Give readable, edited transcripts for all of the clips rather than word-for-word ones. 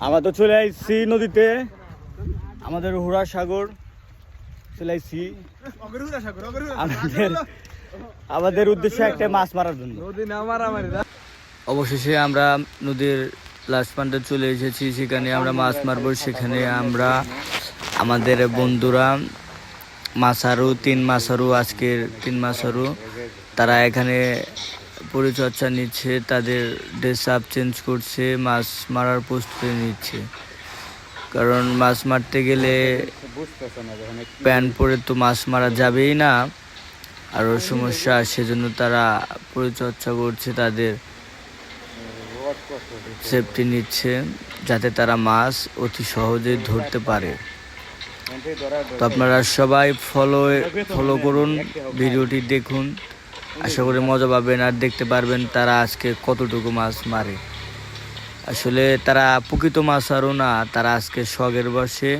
আমরা তো চলে আসছি নদীতে, আমাদের হুড়া সাগর চলে আসছি আমাদের উদ্দেশ্যে একটা মাছ মারার জন্য। অবশেষে আমরা নদীর লাস্ট পয়েন্টে চলে এসেছি, সেখানে আমরা মাছ মারবো। সেখানে আমরা আমাদের বন্ধুরা মাছারু, 3 মাছারু, আজকের 3 মাছারু, তারা এখানে পরিচর্যা নিচ্ছে, তাদের ড্রেস আপ চেঞ্জ করছে, মাছ মারার প্রস্তুতি নিচ্ছে। কারণ মাছ মারতে গেলে প্যান্ট পরে তো মাছ মারা যাবেই না, আরও সমস্যা, সেজন্য তারা পরিচর্যা করছে, তাদের সেফটি নিচ্ছে যাতে তারা মাছ অতি সহজে ধরতে পারে। তো আপনারা সবাই ফলো করুন, ভিডিওটি দেখুন, আশা করি মজা পাবেন আর দেখতে পারবেন তারা আজকে কতটুকু মাছ মারে। আসলে তারা প্রকৃত মাছ আরও না, তারা আজকে শখের বসে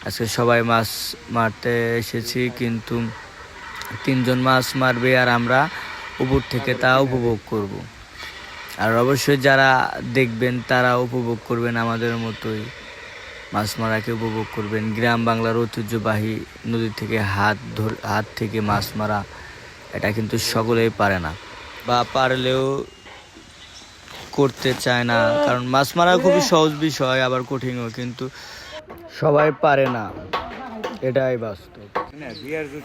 আজকে সবাই মাছ মারতে এসেছি, কিন্তু 3 জন মাছ মারবে আর আমরা উপর থেকে তা উপভোগ করব। আর অবশ্যই যারা দেখবেন তারা উপভোগ করবেন, আমাদের মতোই মাছ মারাকে উপভোগ করবেন। গ্রাম বাংলার ঐতিহ্যবাহী নদী থেকে হাত থেকে মাছ মারা, এটা কিন্তু সকলেই পারে না, বা পারলেও করতে চায় না। কারণ মাছ মারা খুবই সহজ বিষয়, আবার কঠিনও, কিন্তু সবাই পারে না, এটাই বাস্তব।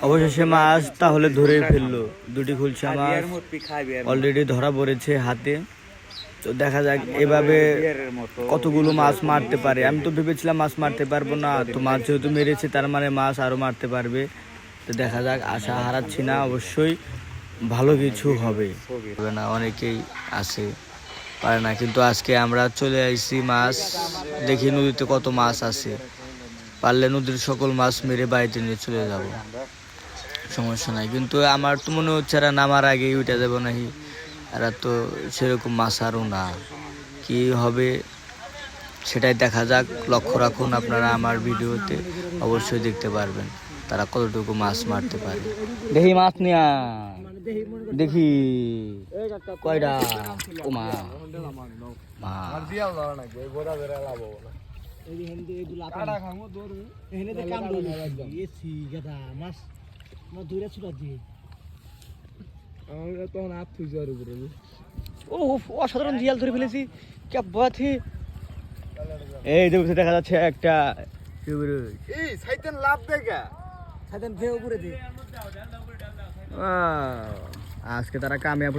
অবশেষে মাছ তাহলে ধরে ফেললো, 2টি খুলছা মাছ অলরেডি ধরা পড়েছে হাতে। তো দেখা যাক এভাবে কতগুলো মাছ মারতে পারে। আমি তো ভেবেছিলাম মাছ মারতে পারবো না, তো মাছ যেহেতু মেরেছে তার মানে মাছ আরও মারতে পারবে। তো দেখা যাক, আশা হারাচ্ছি না, অবশ্যই ভালো কিছু হবে না। অনেকেই আছে পারে না, কিন্তু আজকে আমরা চলে আসছি মাছ দেখি নদীতে কত মাছ আছে, পারলে নদীর সকল মাছ মেরে বাড়িতে নিয়ে চলে যাব, সমস্যা নাই। কিন্তু আমার তো মনে হচ্ছে এরা নামার আগেই উঠে যাবো নাকি, এরা তো সেরকম মাছ আরও না, কি হবে সেটাই দেখা যাক। লক্ষ্য রাখুন আপনারা আমার ভিডিওতে, অবশ্যই দেখতে পারবেন তারা কতটুকু মাছ মারতে পারে। দেখি মাছ নিয়া, দেখি কয়টা ও মা অসাধারণ জিয়াল ধরে ফেলেছি। এই দেখতে দেখা যাচ্ছে একটা আজকে তারা কামিয়াব